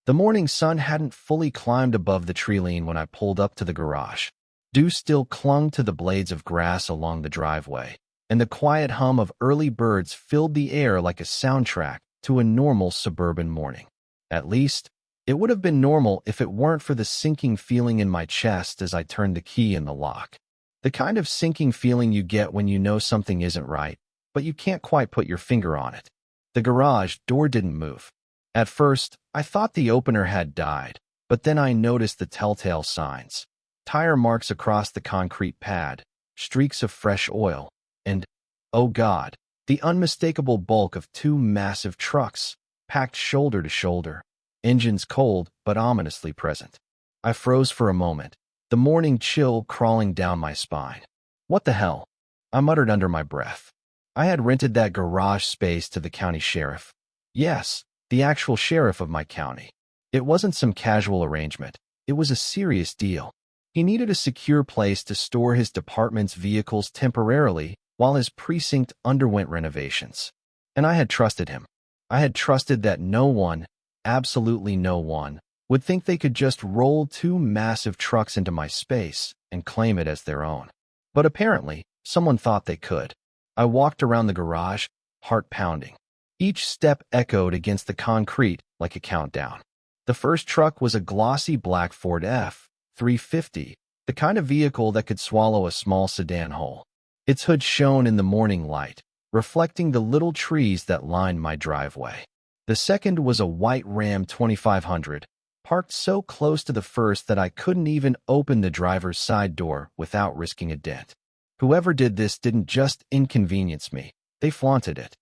The morning sun hadn't fully climbed above the tree line when I pulled up to the garage. Dew still clung to the blades of grass along the driveway, and the quiet hum of early birds filled the air like a soundtrack to a normal suburban morning. At least, it would have been normal if it weren't for the sinking feeling in my chest as I turned the key in the lock. The kind of sinking feeling you get when you know something isn't right, but you can't quite put your finger on it. The garage door didn't move. At first, I thought the opener had died, but then I noticed the telltale signs. Tire marks across the concrete pad, streaks of fresh oil, and, oh God, the unmistakable bulk of two massive trucks, packed shoulder to shoulder, engines cold but ominously present. I froze for a moment, the morning chill crawling down my spine. What the hell? I muttered under my breath. I had rented that garage space to the county sheriff. Yes, the actual sheriff of my county. It wasn't some casual arrangement. It was a serious deal. He needed a secure place to store his department's vehicles temporarily while his precinct underwent renovations. And I had trusted him. I had trusted that no one, absolutely no one, would think they could just roll two massive trucks into my space and claim it as their own. But apparently, someone thought they could. I walked around the garage, heart pounding. Each step echoed against the concrete like a countdown. The first truck was a glossy black Ford F-350, the kind of vehicle that could swallow a small sedan whole. Its hood shone in the morning light, reflecting the little trees that lined my driveway. The second was a white Ram 2500, parked so close to the first that I couldn't even open the driver's side door without risking a dent. Whoever did this didn't just inconvenience me, they flaunted it.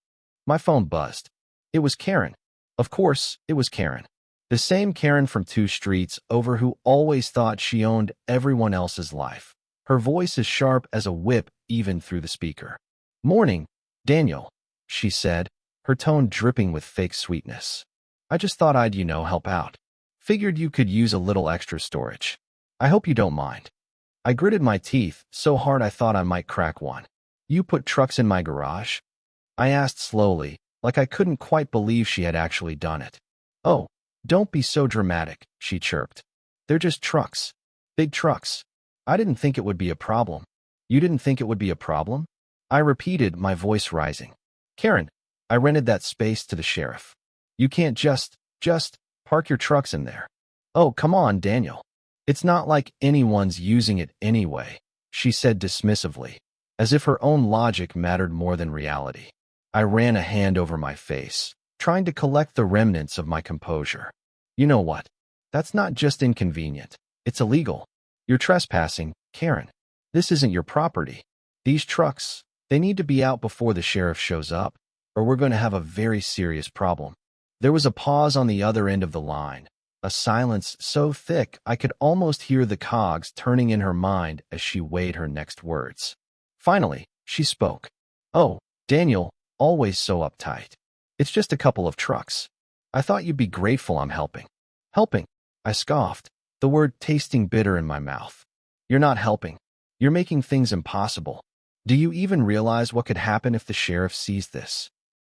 My phone buzzed. It was Karen. Of course, it was Karen. The same Karen from 2 streets over who always thought she owned everyone else's life. Her voice as sharp as a whip even through the speaker. "Morning, Daniel," she said, her tone dripping with fake sweetness. "I just thought I'd, help out. Figured you could use a little extra storage. I hope you don't mind." I gritted my teeth so hard I thought I might crack one. "You put trucks in my garage?" I asked slowly, like I couldn't quite believe she had actually done it. "Oh, don't be so dramatic," she chirped. "They're just trucks. Big trucks. I didn't think it would be a problem." "You didn't think it would be a problem?" I repeated, my voice rising. "Karen, I rented that space to the sheriff. You can't just park your trucks in there." "Oh, come on, Daniel. It's not like anyone's using it anyway," she said dismissively, as if her own logic mattered more than reality. I ran a hand over my face, trying to collect the remnants of my composure. "You know what? That's not just inconvenient. It's illegal. You're trespassing, Karen. This isn't your property. These trucks, they need to be out before the sheriff shows up, or we're going to have a very serious problem." There was a pause on the other end of the line, a silence so thick I could almost hear the cogs turning in her mind as she weighed her next words. Finally, she spoke. "Oh, Daniel, always so uptight. It's just a couple of trucks. I thought you'd be grateful I'm helping." "Helping?" I scoffed, the word tasting bitter in my mouth. "You're not helping. You're making things impossible. Do you even realize what could happen if the sheriff sees this?"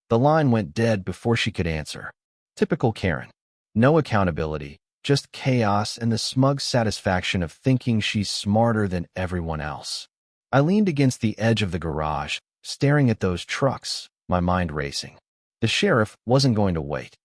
The line went dead before she could answer. Typical Karen. No accountability, just chaos and the smug satisfaction of thinking she's smarter than everyone else. I leaned against the edge of the garage, staring at those trucks, my mind racing. The sheriff wasn't going to wait.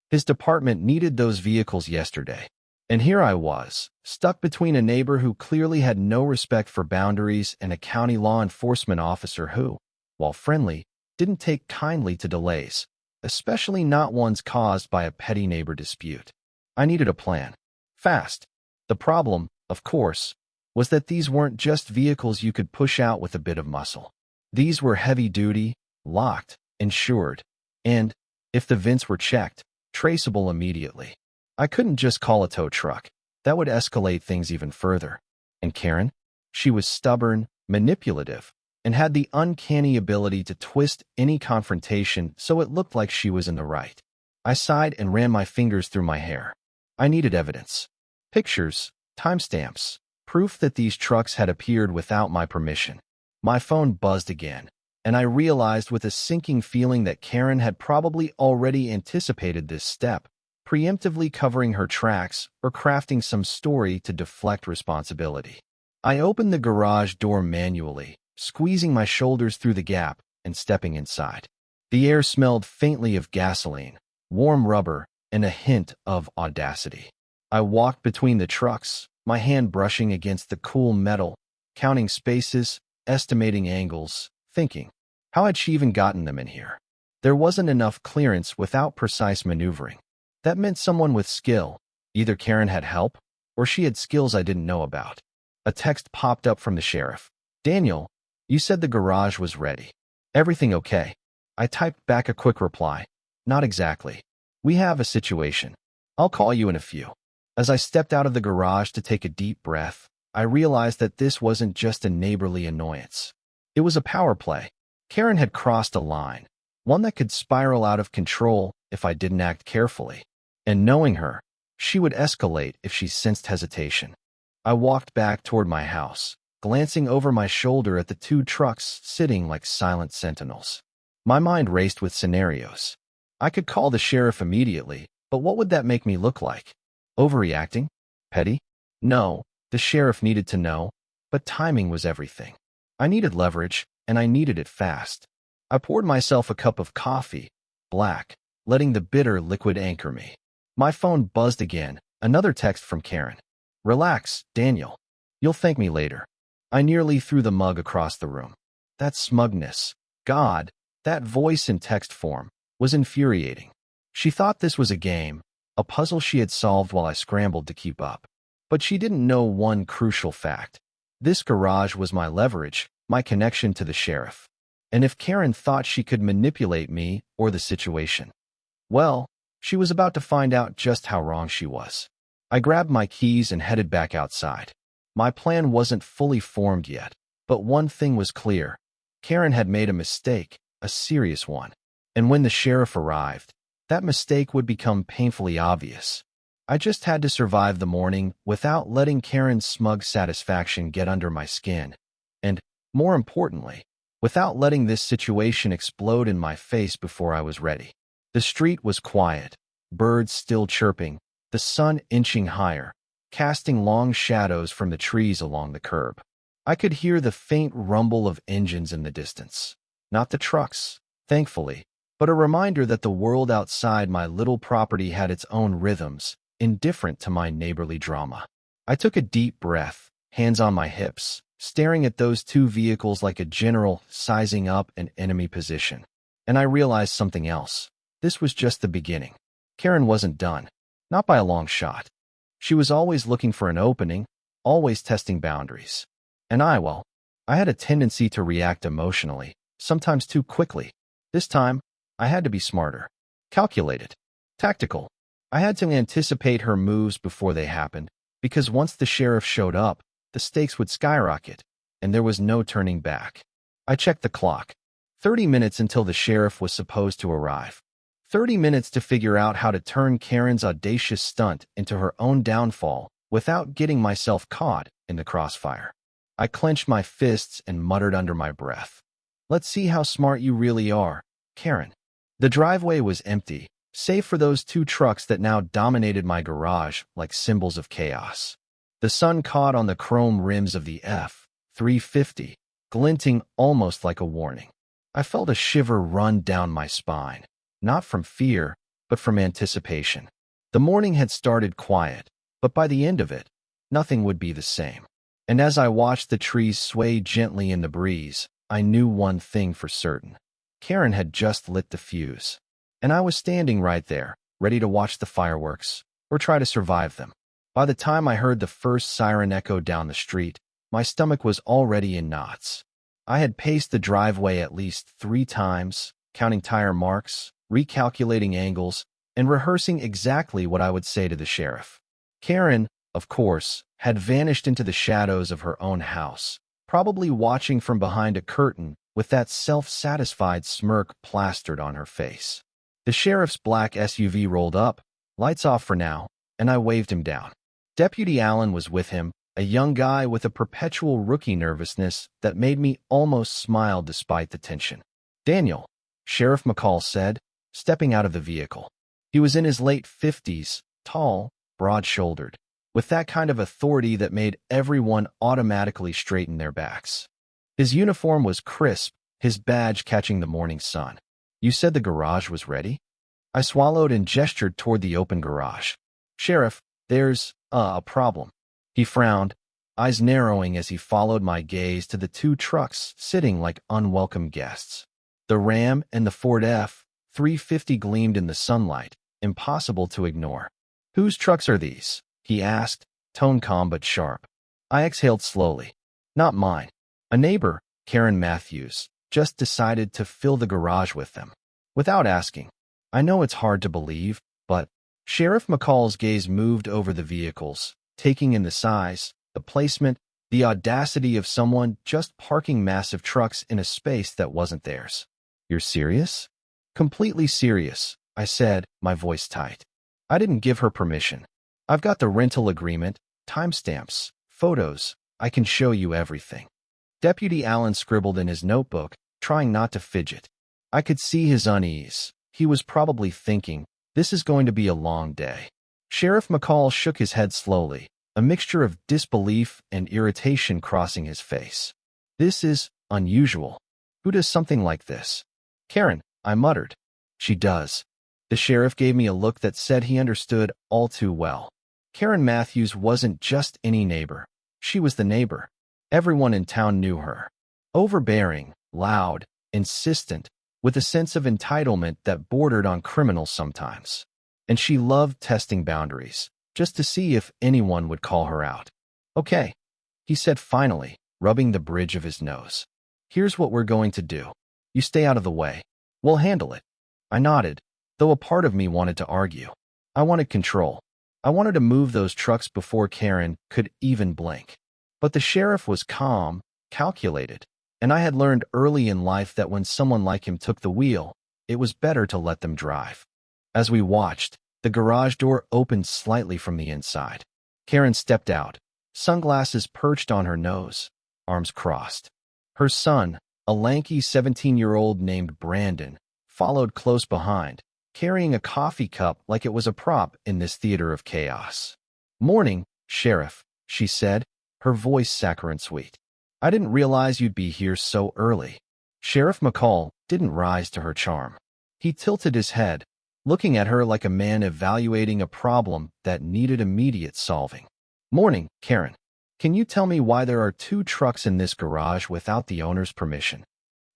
His department needed those vehicles yesterday. And here I was, stuck between a neighbor who clearly had no respect for boundaries and a county law enforcement officer who, while friendly, didn't take kindly to delays, especially not ones caused by a petty neighbor dispute. I needed a plan. Fast. The problem, of course, was that these weren't just vehicles you could push out with a bit of muscle. These were heavy-duty, locked, insured, and, if the vents were checked, traceable immediately. I couldn't just call a tow truck. That would escalate things even further. And Karen? She was stubborn, manipulative, and had the uncanny ability to twist any confrontation so it looked like she was in the right. I sighed and ran my fingers through my hair. I needed evidence. Pictures, timestamps, proof that these trucks had appeared without my permission. My phone buzzed again, and I realized with a sinking feeling that Karen had probably already anticipated this step, preemptively covering her tracks or crafting some story to deflect responsibility. I opened the garage door manually, squeezing my shoulders through the gap and stepping inside. The air smelled faintly of gasoline, warm rubber, and a hint of audacity. I walked between the trucks, my hand brushing against the cool metal, counting spaces, estimating angles, thinking, how had she even gotten them in here? There wasn't enough clearance without precise maneuvering. That meant someone with skill. Either Karen had help, or she had skills I didn't know about. A text popped up from the sheriff. "Daniel, you said the garage was ready. Everything okay?" I typed back a quick reply. "Not exactly. We have a situation. I'll call you in a few." As I stepped out of the garage to take a deep breath, I realized that this wasn't just a neighborly annoyance. It was a power play. Karen had crossed a line, one that could spiral out of control if I didn't act carefully. And knowing her, she would escalate if she sensed hesitation. I walked back toward my house, glancing over my shoulder at the two trucks sitting like silent sentinels. My mind raced with scenarios. I could call the sheriff immediately, but what would that make me look like? Overreacting? Petty? No, the sheriff needed to know, but timing was everything. I needed leverage, and I needed it fast. I poured myself a cup of coffee, black, letting the bitter liquid anchor me. My phone buzzed again, another text from Karen. "Relax, Daniel. You'll thank me later." I nearly threw the mug across the room. That smugness, God, that voice in text form, was infuriating. She thought this was a game, a puzzle she had solved while I scrambled to keep up. But she didn't know one crucial fact. This garage was my leverage, my connection to the sheriff. And if Karen thought she could manipulate me or the situation, well, she was about to find out just how wrong she was. I grabbed my keys and headed back outside. My plan wasn't fully formed yet, but one thing was clear. Karen had made a mistake, a serious one. And when the sheriff arrived, that mistake would become painfully obvious. I just had to survive the morning without letting Karen's smug satisfaction get under my skin. And, more importantly, without letting this situation explode in my face before I was ready. The street was quiet, birds still chirping, the sun inching higher, casting long shadows from the trees along the curb. I could hear the faint rumble of engines in the distance. Not the trucks, thankfully, but a reminder that the world outside my little property had its own rhythms, indifferent to my neighborly drama. I took a deep breath, hands on my hips, staring at those two vehicles like a general sizing up an enemy position. And I realized something else. This was just the beginning. Karen wasn't done. Not by a long shot. She was always looking for an opening, always testing boundaries. And I had a tendency to react emotionally, sometimes too quickly. This time, I had to be smarter, calculated, tactical. I had to anticipate her moves before they happened, because once the sheriff showed up, the stakes would skyrocket, and there was no turning back. I checked the clock. 30 minutes until the sheriff was supposed to arrive. 30 minutes to figure out how to turn Karen's audacious stunt into her own downfall without getting myself caught in the crossfire. I clenched my fists and muttered under my breath, "Let's see how smart you really are, Karen." The driveway was empty, save for those two trucks that now dominated my garage like symbols of chaos. The sun caught on the chrome rims of the F-350, glinting almost like a warning. I felt a shiver run down my spine, not from fear, but from anticipation. The morning had started quiet, but by the end of it, nothing would be the same. And as I watched the trees sway gently in the breeze, I knew one thing for certain. Karen had just lit the fuse. And I was standing right there, ready to watch the fireworks, or try to survive them. By the time I heard the first siren echo down the street, my stomach was already in knots. I had paced the driveway at least 3 times, counting tire marks, recalculating angles, and rehearsing exactly what I would say to the sheriff. Karen, of course, had vanished into the shadows of her own house, probably watching from behind a curtain with that self-satisfied smirk plastered on her face. The sheriff's black SUV rolled up, lights off for now, and I waved him down. Deputy Allen was with him, a young guy with a perpetual rookie nervousness that made me almost smile despite the tension. "Daniel," Sheriff McCall said, stepping out of the vehicle. He was in his late 50s, tall, broad-shouldered, with that kind of authority that made everyone automatically straighten their backs. His uniform was crisp, his badge catching the morning sun. "You said the garage was ready?" I swallowed and gestured toward the open garage. "Sheriff, there's a problem." He frowned, eyes narrowing as he followed my gaze to the two trucks sitting like unwelcome guests. The Ram and the Ford F-350 gleamed in the sunlight, impossible to ignore. "Whose trucks are these?" he asked, tone calm but sharp. I exhaled slowly. "Not mine. A neighbor, Karen Matthews, just decided to fill the garage with them. Without asking. I know it's hard to believe, but..." Sheriff McCall's gaze moved over the vehicles, taking in the size, the placement, the audacity of someone just parking massive trucks in a space that wasn't theirs. "You're serious?" "Completely serious," I said, my voice tight. "I didn't give her permission. I've got the rental agreement, timestamps, photos. I can show you everything." Deputy Allen scribbled in his notebook, trying not to fidget. I could see his unease. He was probably thinking, this is going to be a long day. Sheriff McCall shook his head slowly, a mixture of disbelief and irritation crossing his face. "This is unusual. Who does something like this?" "Karen," I muttered. "She does." The sheriff gave me a look that said he understood all too well. Karen Matthews wasn't just any neighbor. She was the neighbor. Everyone in town knew her. Overbearing, loud, insistent, with a sense of entitlement that bordered on criminal sometimes. And she loved testing boundaries, just to see if anyone would call her out. "Okay," he said finally, rubbing the bridge of his nose. "Here's what we're going to do. You stay out of the way. We'll handle it." I nodded, though a part of me wanted to argue. I wanted control. I wanted to move those trucks before Karen could even blink. But the sheriff was calm, calculated, and I had learned early in life that when someone like him took the wheel, it was better to let them drive. As we watched, the garage door opened slightly from the inside. Karen stepped out, sunglasses perched on her nose, arms crossed. Her son, a lanky 17-year-old named Brandon, followed close behind, carrying a coffee cup like it was a prop in this theater of chaos. "Morning, Sheriff," she said, her voice saccharine sweet. "I didn't realize you'd be here so early." Sheriff McCall didn't rise to her charm. He tilted his head, looking at her like a man evaluating a problem that needed immediate solving. "Morning, Karen. Can you tell me why there are two trucks in this garage without the owner's permission?"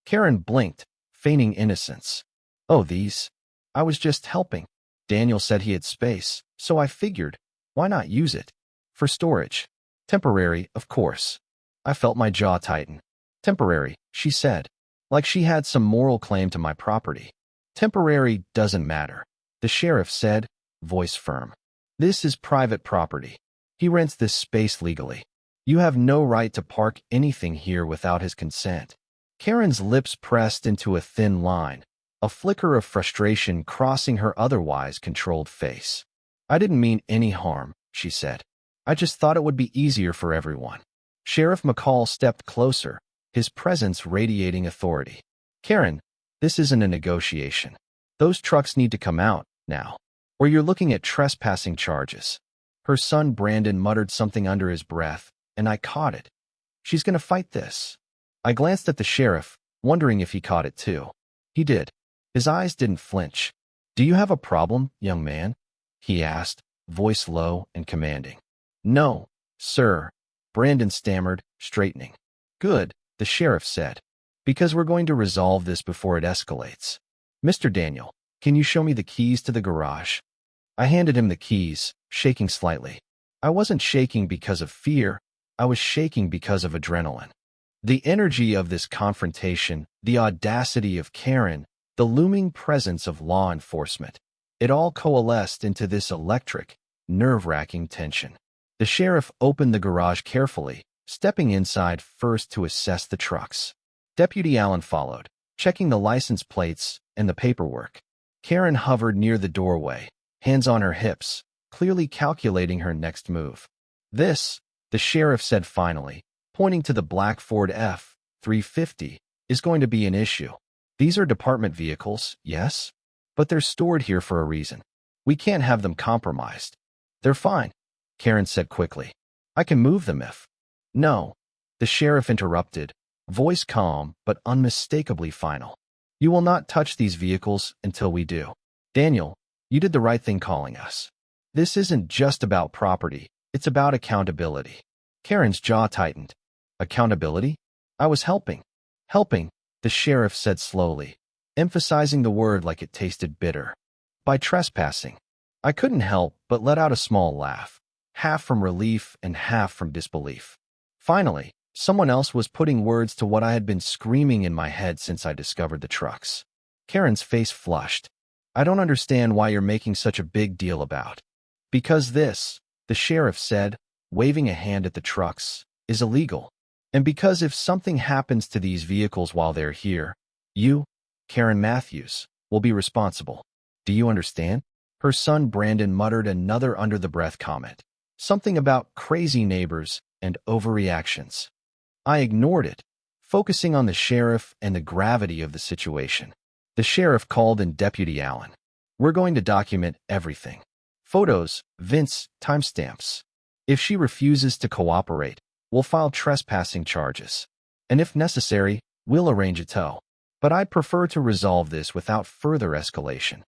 Karen blinked, feigning innocence. "Oh, these? I was just helping. Daniel said he had space, so I figured, why not use it? For storage. Temporary, of course." I felt my jaw tighten. "Temporary," she said, like she had some moral claim to my property. "Temporary doesn't matter," the sheriff said, voice firm. "This is private property. He rents this space legally. You have no right to park anything here without his consent." Karen's lips pressed into a thin line, a flicker of frustration crossing her otherwise controlled face. "I didn't mean any harm," she said. "I just thought it would be easier for everyone." Sheriff McCall stepped closer, his presence radiating authority. "Karen, this isn't a negotiation. Those trucks need to come out, now, or you're looking at trespassing charges." Her son Brandon muttered something under his breath, and I caught it. "She's going to fight this." I glanced at the sheriff, wondering if he caught it too. He did. His eyes didn't flinch. "Do you have a problem, young man?" he asked, voice low and commanding. "No, sir," Brandon stammered, straightening. "Good," the sheriff said, "because we're going to resolve this before it escalates. Mr. Daniel, can you show me the keys to the garage?" I handed him the keys, shaking slightly. I wasn't shaking because of fear. I was shaking because of adrenaline. The energy of this confrontation, the audacity of Karen, the looming presence of law enforcement, it all coalesced into this electric, nerve-wracking tension. The sheriff opened the garage carefully, stepping inside first to assess the trucks. Deputy Allen followed, checking the license plates and the paperwork. Karen hovered near the doorway, hands on her hips, clearly calculating her next move. "This," the sheriff said finally, pointing to the black Ford F-350, "is going to be an issue. These are department vehicles, yes? But they're stored here for a reason. We can't have them compromised. They're fine, Karen said quickly. I can move them if... No, the sheriff interrupted, voice calm but unmistakably final. You will not touch these vehicles until we do. Daniel, you did the right thing calling us. This isn't just about property, it's about accountability. Karen's jaw tightened. Accountability? I was helping. Helping, the sheriff said slowly, emphasizing the word like it tasted bitter. By trespassing. I couldn't help but let out a small laugh, half from relief and half from disbelief. Finally, someone else was putting words to what I had been screaming in my head since I discovered the trucks. Karen's face flushed. I don't understand why you're making such a big deal about. Because this, the sheriff said, waving a hand at the trucks, is illegal. And because if something happens to these vehicles while they're here, you, Karen Matthews, will be responsible. Do you understand? Her son Brandon muttered another under-the-breath comment. Something about crazy neighbors and overreactions. I ignored it, focusing on the sheriff and the gravity of the situation. The sheriff called in Deputy Allen. We're going to document everything. Photos, Vince, timestamps. If she refuses to cooperate, we'll file trespassing charges. And if necessary, we'll arrange a tow. But I'd prefer to resolve this without further escalation.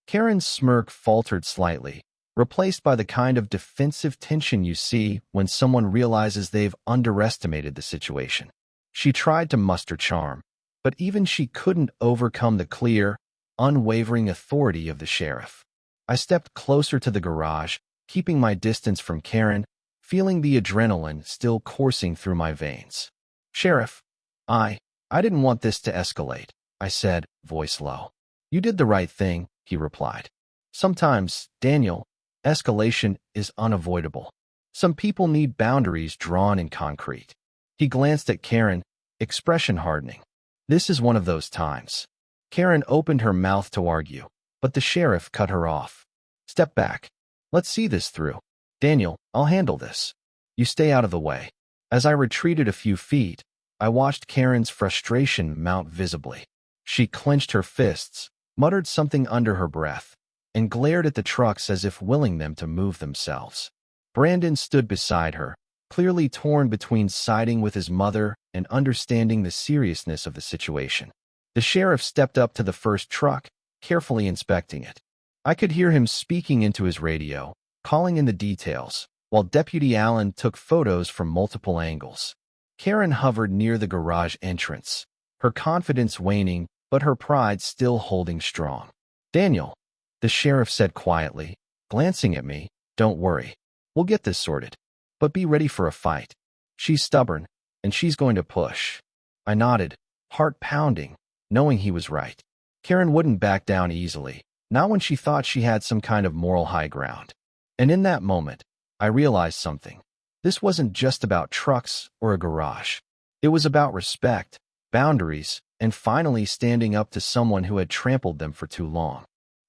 Karen's smirk faltered slightly, replaced by the kind of defensive tension you see when someone realizes they've underestimated the situation. She tried to muster charm, but even she couldn't overcome the clear, unwavering authority of the sheriff. I stepped closer to the garage, keeping my distance from Karen, feeling the adrenaline still coursing through my veins. Sheriff, I didn't want this to escalate, I said, voice low. You did the right thing, he replied. Sometimes, Daniel, escalation is unavoidable. Some people need boundaries drawn in concrete. He glanced at Karen, expression hardening. This is one of those times. Karen opened her mouth to argue, but the sheriff cut her off. Step back. Let's see this through. Daniel, I'll handle this. You stay out of the way. As I retreated a few feet, I watched Karen's frustration mount visibly. She clenched her fists, muttered something under her breath, and glared at the trucks as if willing them to move themselves. Brandon stood beside her, clearly torn between siding with his mother and understanding the seriousness of the situation. The sheriff stepped up to the first truck, carefully inspecting it. I could hear him speaking into his radio, calling in the details, while Deputy Allen took photos from multiple angles. Karen hovered near the garage entrance, her confidence waning, but her pride still holding strong. Daniel, the sheriff said quietly, glancing at me, don't worry. We'll get this sorted. But be ready for a fight. She's stubborn, and she's going to push. I nodded, heart pounding, knowing he was right. Karen wouldn't back down easily, not when she thought she had some kind of moral high ground. And in that moment, I realized something. This wasn't just about trucks or a garage. It was about respect, boundaries, and finally standing up to someone who had trampled them for too long.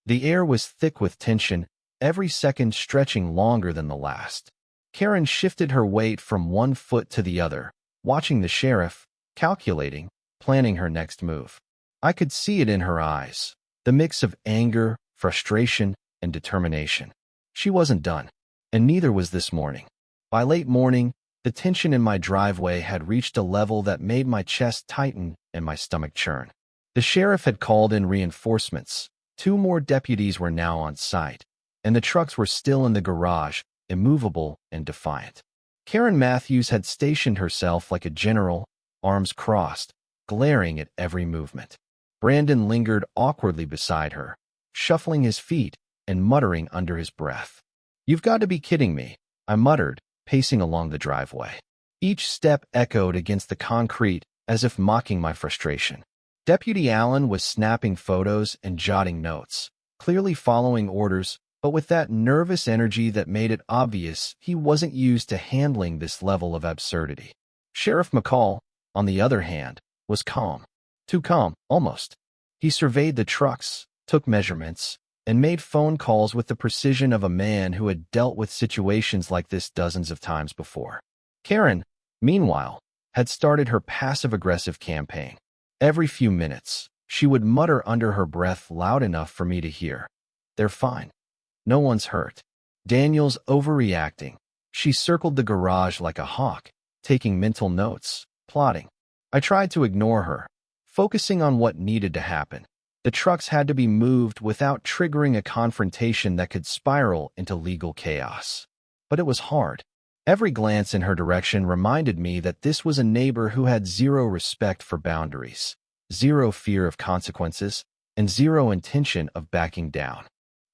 The air was thick with tension, every second stretching longer than the last. Karen shifted her weight from one foot to the other, watching the sheriff, calculating, planning her next move. I could see it in her eyes, the mix of anger, frustration, and determination. She wasn't done, and neither was this morning. By late morning, the tension in my driveway had reached a level that made my chest tighten and my stomach churn. The sheriff had called in reinforcements. 2 more deputies were now on site, and the trucks were still in the garage, immovable and defiant. Karen Matthews had stationed herself like a general, arms crossed, glaring at every movement. Brandon lingered awkwardly beside her, shuffling his feet and muttering under his breath. You've got to be kidding me, I muttered, pacing along the driveway. Each step echoed against the concrete as if mocking my frustration. Deputy Allen was snapping photos and jotting notes, clearly following orders, but with that nervous energy that made it obvious he wasn't used to handling this level of absurdity. Sheriff McCall, on the other hand, was calm. Too calm, almost. He surveyed the trucks, took measurements, and made phone calls with the precision of a man who had dealt with situations like this dozens of times before. Karen, meanwhile, had started her passive-aggressive campaign. Every few minutes, she would mutter under her breath loud enough for me to hear. They're fine. No one's hurt. Daniel's overreacting. She circled the garage like a hawk, taking mental notes, plotting. I tried to ignore her, focusing on what needed to happen. The trucks had to be moved without triggering a confrontation that could spiral into legal chaos. But it was hard. Every glance in her direction reminded me that this was a neighbor who had zero respect for boundaries, zero fear of consequences, and zero intention of backing down.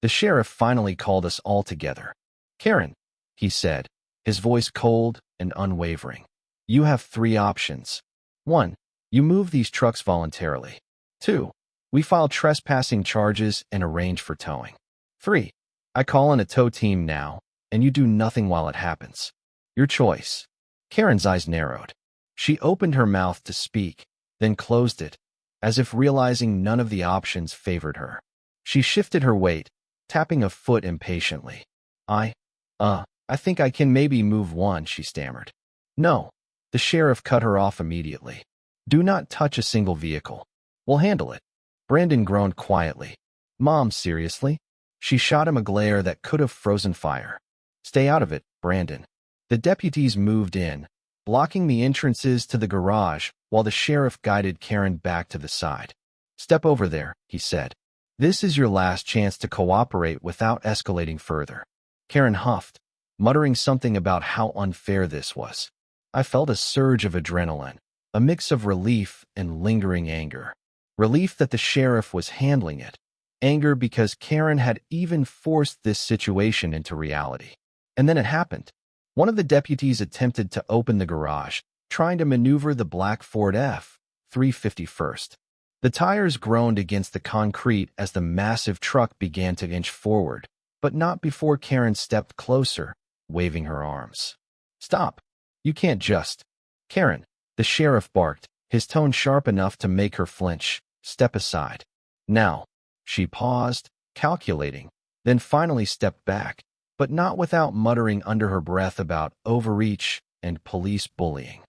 The sheriff finally called us all together. "Karen," he said, his voice cold and unwavering. "You have three options. 1. You move these trucks voluntarily. 2. We file trespassing charges and arrange for towing. 3. I call in a tow team now, and you do nothing while it happens. Your choice." Karen's eyes narrowed. She opened her mouth to speak, then closed it, as if realizing none of the options favored her. She shifted her weight, tapping a foot impatiently. I think I can maybe move one," she stammered. "No." The sheriff cut her off immediately. "Do not touch a single vehicle. We'll handle it." Brandon groaned quietly. "Mom, seriously?" She shot him a glare that could have frozen fire. "Stay out of it, Brandon." The deputies moved in, blocking the entrances to the garage while the sheriff guided Karen back to the side. "Step over there," he said. "This is your last chance to cooperate without escalating further." Karen huffed, muttering something about how unfair this was. I felt a surge of adrenaline, a mix of relief and lingering anger. Relief that the sheriff was handling it. Anger because Karen had even forced this situation into reality. And then it happened. One of the deputies attempted to open the garage, trying to maneuver the black Ford F-351. The tires groaned against the concrete as the massive truck began to inch forward, but not before Karen stepped closer, waving her arms. "Stop. You can't just—" "Karen," the sheriff barked, his tone sharp enough to make her flinch. "Step aside. Now." She paused, calculating, then finally stepped back, but not without muttering under her breath about overreach and police bullying.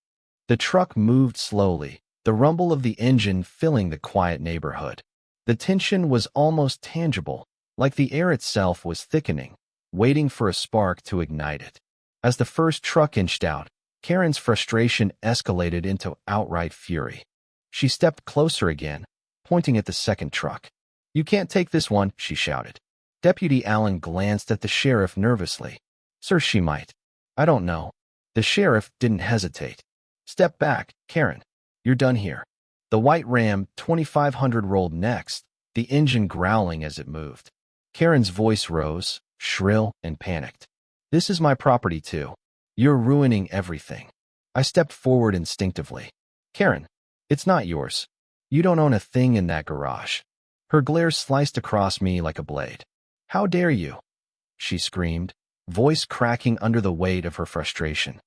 The truck moved slowly, the rumble of the engine filling the quiet neighborhood. The tension was almost tangible, like the air itself was thickening, waiting for a spark to ignite it. As the first truck inched out, Karen's frustration escalated into outright fury. She stepped closer again, pointing at the second truck. "You can't take this one," she shouted. Deputy Allen glanced at the sheriff nervously. "Sir, she might. I don't know." The sheriff didn't hesitate. "Step back, Karen. You're done here." The white Ram 2500 rolled next, the engine growling as it moved. Karen's voice rose, shrill and panicked. "This is my property too. You're ruining everything." I stepped forward instinctively. "Karen, it's not yours. You don't own a thing in that garage." Her glare sliced across me like a blade. "How dare you?" she screamed, voice cracking under the weight of her frustration.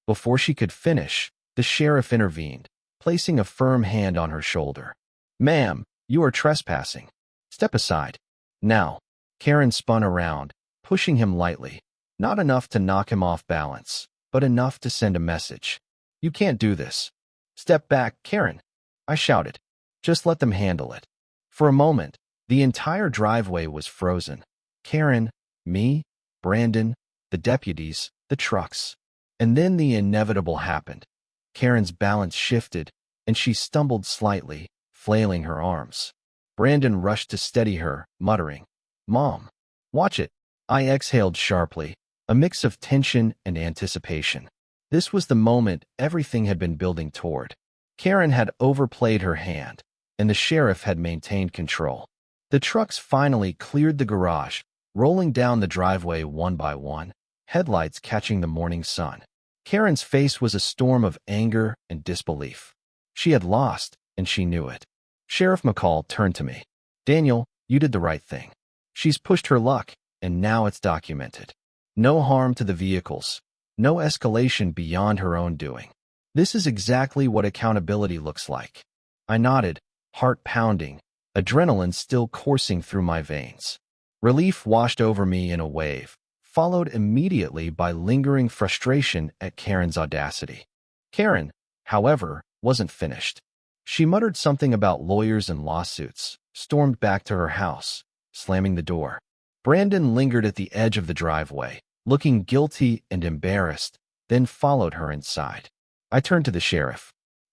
Before she could finish, the sheriff intervened, placing a firm hand on her shoulder. "Ma'am, you are trespassing. Step aside. Now." Karen spun around, pushing him lightly, not enough to knock him off balance, but enough to send a message. "You can't do this." "Step back, Karen," I shouted. "Just let them handle it." For a moment, the entire driveway was frozen. Karen, me, Brandon, the deputies, the trucks. And then the inevitable happened. Karen's balance shifted, and she stumbled slightly, flailing her arms. Brandon rushed to steady her, muttering, "Mom, watch it." I exhaled sharply, a mix of tension and anticipation. This was the moment everything had been building toward. Karen had overplayed her hand, and the sheriff had maintained control. The trucks finally cleared the garage, rolling down the driveway one by one, headlights catching the morning sun. Karen's face was a storm of anger and disbelief. She had lost, and she knew it. Sheriff McCall turned to me. "Daniel, you did the right thing. She's pushed her luck, and now it's documented. No harm to the vehicles. No escalation beyond her own doing. This is exactly what accountability looks like." I nodded, heart pounding, adrenaline still coursing through my veins. Relief washed over me in a wave, followed immediately by lingering frustration at Karen's audacity. Karen, however, wasn't finished. She muttered something about lawyers and lawsuits, stormed back to her house, slamming the door. Brandon lingered at the edge of the driveway, looking guilty and embarrassed, then followed her inside. I turned to the sheriff.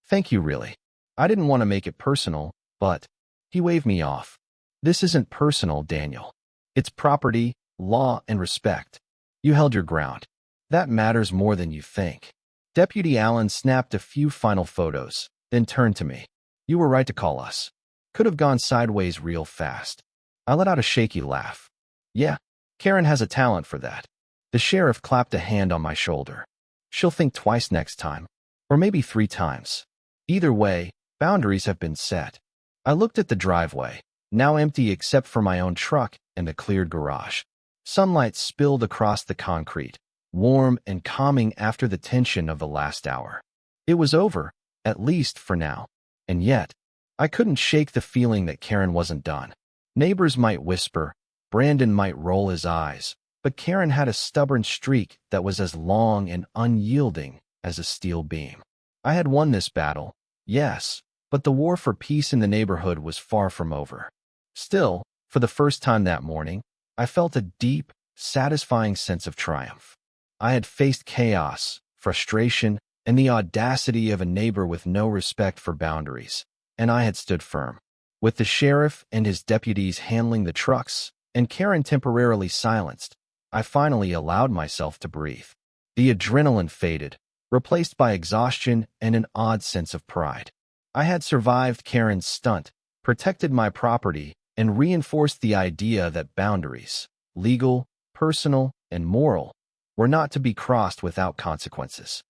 Thank you, really. I didn't want to make it personal, but he waved me off. This isn't personal, Daniel. It's property, law, and respect. You held your ground. That matters more than you think. Deputy Allen snapped a few final photos, then turned to me. You were right to call us. Could have gone sideways real fast. I let out a shaky laugh. Yeah, Karen has a talent for that. The sheriff clapped a hand on my shoulder. She'll think twice next time. Or maybe 3 times. Either way, boundaries have been set. I looked at the driveway, now empty except for my own truck and the cleared garage. Sunlight spilled across the concrete, warm and calming after the tension of the last hour. It was over, at least for now. And yet, I couldn't shake the feeling that Karen wasn't done. Neighbors might whisper, Brandon might roll his eyes, but Karen had a stubborn streak that was as long and unyielding as a steel beam. I had won this battle, yes, but the war for peace in the neighborhood was far from over. Still, for the first time that morning, I felt a deep, satisfying sense of triumph. I had faced chaos, frustration, and the audacity of a neighbor with no respect for boundaries, and I had stood firm. With the sheriff and his deputies handling the trucks, and Karen temporarily silenced, I finally allowed myself to breathe. The adrenaline faded, replaced by exhaustion and an odd sense of pride. I had survived Karen's stunt, protected my property, and reinforced the idea that boundaries, legal, personal, and moral, were not to be crossed without consequences.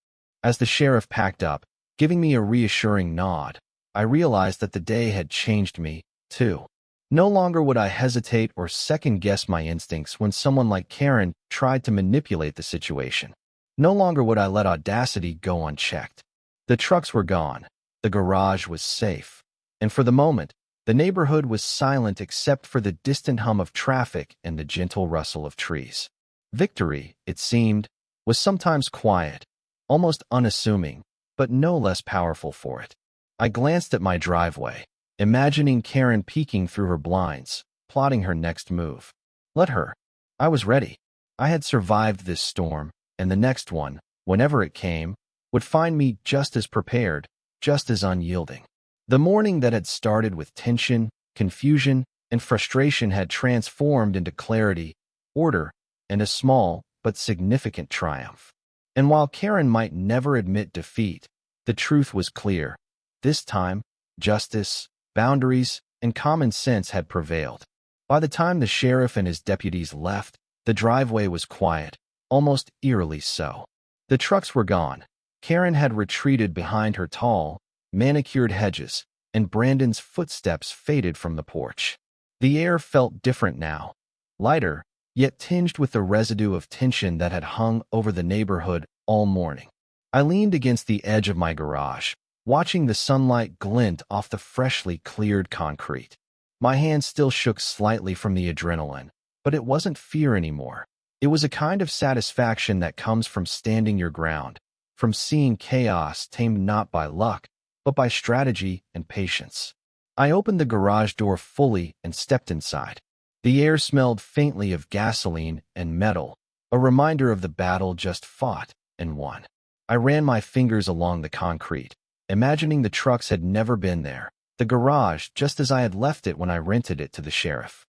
As the sheriff packed up, giving me a reassuring nod, I realized that the day had changed me, too. No longer would I hesitate or second-guess my instincts when someone like Karen tried to manipulate the situation. No longer would I let audacity go unchecked. The trucks were gone, the garage was safe, and for the moment, the neighborhood was silent except for the distant hum of traffic and the gentle rustle of trees. Victory, it seemed, was sometimes quiet, almost unassuming, but no less powerful for it. I glanced at my driveway, imagining Karen peeking through her blinds, plotting her next move. Let her. I was ready. I had survived this storm, and the next one, whenever it came, would find me just as prepared, just as unyielding. The morning that had started with tension, confusion, and frustration had transformed into clarity, order, and a small but significant triumph. And while Karen might never admit defeat, the truth was clear. This time, justice, boundaries, and common sense had prevailed. By the time the sheriff and his deputies left, the driveway was quiet, almost eerily so. The trucks were gone. Karen had retreated behind her tall, manicured hedges, and Brandon's footsteps faded from the porch. The air felt different now, lighter, yet tinged with the residue of tension that had hung over the neighborhood all morning. I leaned against the edge of my garage, watching the sunlight glint off the freshly cleared concrete. My hands still shook slightly from the adrenaline, but it wasn't fear anymore. It was a kind of satisfaction that comes from standing your ground, from seeing chaos tamed not by luck, but by strategy and patience. I opened the garage door fully and stepped inside. The air smelled faintly of gasoline and metal, a reminder of the battle just fought and won. I ran my fingers along the concrete, imagining the trucks had never been there, the garage just as I had left it when I rented it to the sheriff.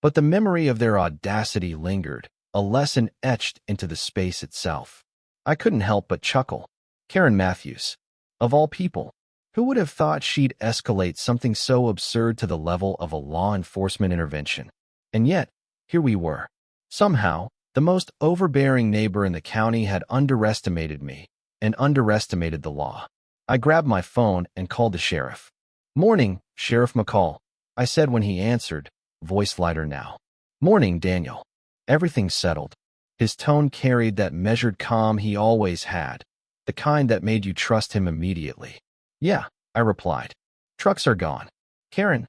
But the memory of their audacity lingered, a lesson etched into the space itself. I couldn't help but chuckle. Karen Matthews. Of all people, who would have thought she'd escalate something so absurd to the level of a law enforcement intervention? And yet, here we were. Somehow, the most overbearing neighbor in the county had underestimated me and underestimated the law. I grabbed my phone and called the sheriff. "Morning, Sheriff McCall," I said when he answered, voice lighter now. "Morning, Daniel." Everything's settled. His tone carried that measured calm he always had, the kind that made you trust him immediately. "Yeah," I replied. "Trucks are gone. Karen?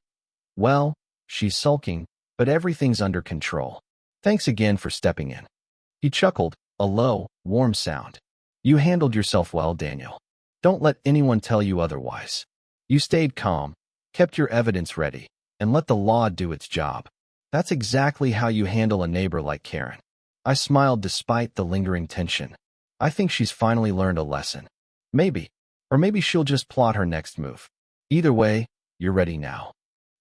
Well, she's sulking, but everything's under control. Thanks again for stepping in." He chuckled, a low, warm sound. "You handled yourself well, Daniel. Don't let anyone tell you otherwise. You stayed calm, kept your evidence ready, and let the law do its job. That's exactly how you handle a neighbor like Karen. I smiled despite the lingering tension. I think she's finally learned a lesson. Maybe. Or maybe she'll just plot her next move. Either way, you're ready now.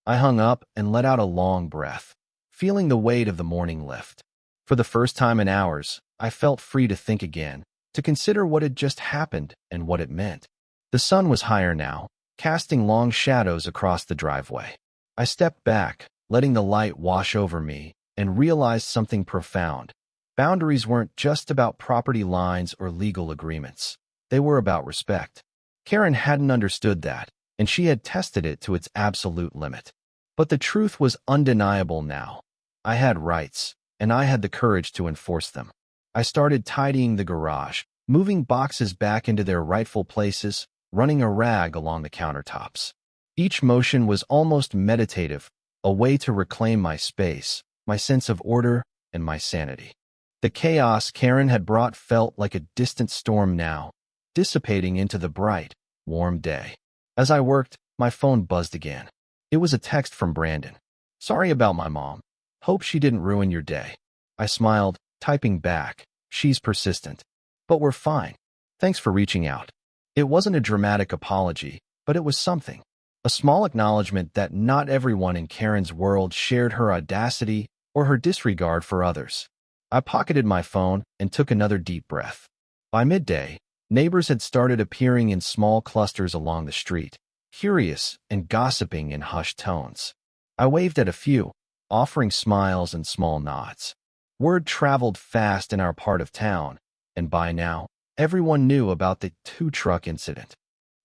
I hung up and let out a long breath, feeling the weight of the morning lift. For the first time in hours, I felt free to think again, to consider what had just happened and what it meant. The sun was higher now, casting long shadows across the driveway. I stepped back, letting the light wash over me, and realized something profound. Boundaries weren't just about property lines or legal agreements. They were about respect. Karen hadn't understood that, and she had tested it to its absolute limit. But the truth was undeniable now. I had rights, and I had the courage to enforce them. I started tidying the garage, moving boxes back into their rightful places, running a rag along the countertops. Each motion was almost meditative, a way to reclaim my space, my sense of order, and my sanity. The chaos Karen had brought felt like a distant storm now, dissipating into the bright, warm day. As I worked, my phone buzzed again. It was a text from Brandon. "Sorry about my mom. Hope she didn't ruin your day." I smiled, typing back. "She's persistent. But we're fine. Thanks for reaching out." It wasn't a dramatic apology, but it was something. A small acknowledgement that not everyone in Karen's world shared her audacity or her disregard for others. I pocketed my phone and took another deep breath. By midday, neighbors had started appearing in small clusters along the street, curious and gossiping in hushed tones. I waved at a few, offering smiles and small nods. Word traveled fast in our part of town, and by now, everyone knew about the two-truck incident.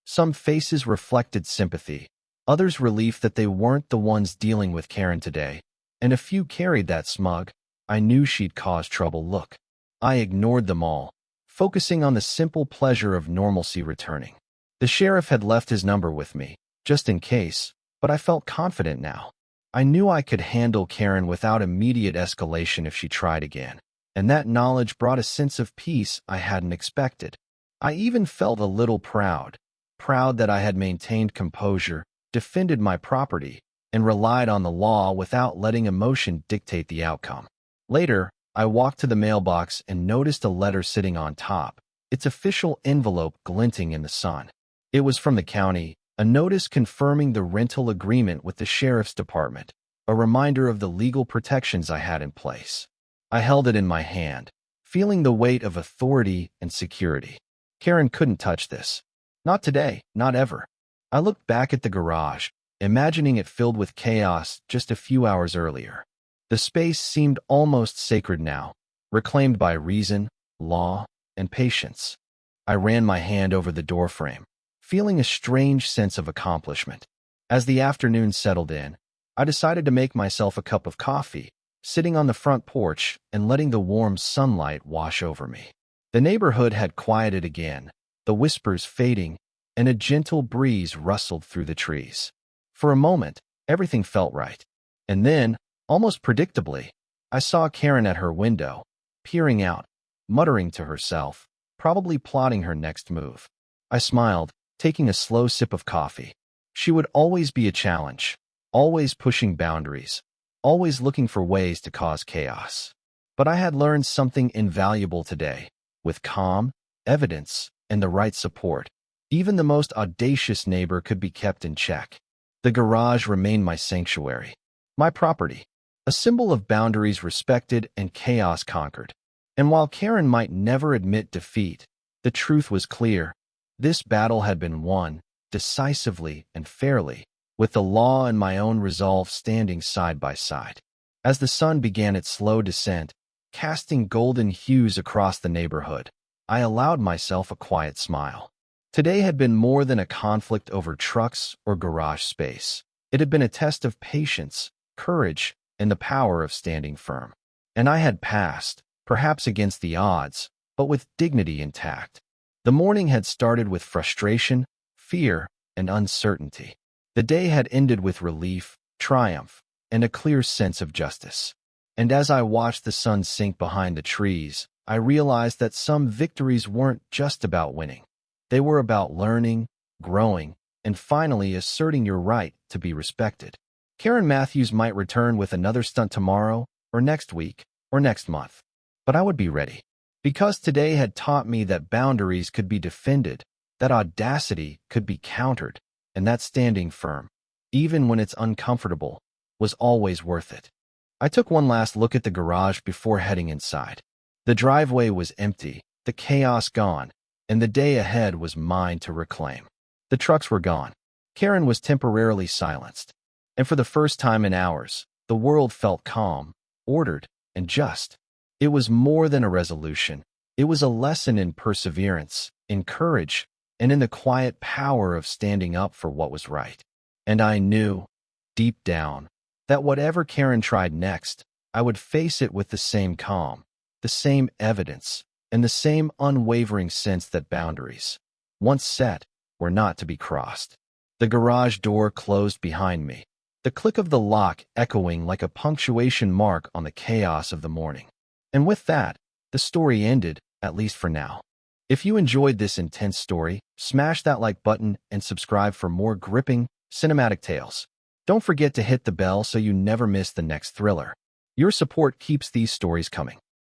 Some faces reflected sympathy, others relief that they weren't the ones dealing with Karen today, and a few carried that smug, "I knew she'd cause trouble" look. I ignored them all, focusing on the simple pleasure of normalcy returning. The sheriff had left his number with me, just in case, but I felt confident now. I knew I could handle Karen without immediate escalation if she tried again, and that knowledge brought a sense of peace I hadn't expected. I even felt a little proud that I had maintained composure, defended my property, and relied on the law without letting emotion dictate the outcome. Later, I walked to the mailbox and noticed a letter sitting on top, its official envelope glinting in the sun. It was from the county, a notice confirming the rental agreement with the sheriff's department, a reminder of the legal protections I had in place. I held it in my hand, feeling the weight of authority and security. Karen couldn't touch this. Not today, not ever. I looked back at the garage, imagining it filled with chaos just a few hours earlier. The space seemed almost sacred now, reclaimed by reason, law, and patience. I ran my hand over the doorframe, feeling a strange sense of accomplishment. As the afternoon settled in, I decided to make myself a cup of coffee, sitting on the front porch and letting the warm sunlight wash over me. The neighborhood had quieted again, the whispers fading, and a gentle breeze rustled through the trees. For a moment, everything felt right. And then, almost predictably, I saw Karen at her window, peering out, muttering to herself, probably plotting her next move. I smiled, taking a slow sip of coffee. She would always be a challenge, always pushing boundaries, always looking for ways to cause chaos. But I had learned something invaluable today. With calm, evidence, and the right support, even the most audacious neighbor could be kept in check. The garage remained my sanctuary, my property, a symbol of boundaries respected and chaos conquered. And while Karen might never admit defeat, the truth was clear. This battle had been won, decisively and fairly, with the law and my own resolve standing side by side. As the sun began its slow descent, casting golden hues across the neighborhood, I allowed myself a quiet smile. Today had been more than a conflict over trucks or garage space. It had been a test of patience, courage, and the power of standing firm. And I had passed, perhaps against the odds, but with dignity intact. The morning had started with frustration, fear, and uncertainty. The day had ended with relief, triumph, and a clear sense of justice. And as I watched the sun sink behind the trees, I realized that some victories weren't just about winning. They were about learning, growing, and finally asserting your right to be respected. Karen Matthews might return with another stunt tomorrow, or next week, or next month. But I would be ready. Because today had taught me that boundaries could be defended, that audacity could be countered, and that standing firm, even when it's uncomfortable, was always worth it. I took one last look at the garage before heading inside. The driveway was empty, the chaos gone, and the day ahead was mine to reclaim. The trucks were gone. Karen was temporarily silenced. And for the first time in hours, the world felt calm, ordered, and just. It was more than a resolution. It was a lesson in perseverance, in courage, and in the quiet power of standing up for what was right. And I knew, deep down, that whatever Karen tried next, I would face it with the same calm, the same evidence, and the same unwavering sense that boundaries, once set, were not to be crossed. The garage door closed behind me, the click of the lock echoing like a punctuation mark on the chaos of the morning. And with that, the story ended, at least for now. If you enjoyed this intense story, smash that like button and subscribe for more gripping, cinematic tales. Don't forget to hit the bell so you never miss the next thriller. Your support keeps these stories coming.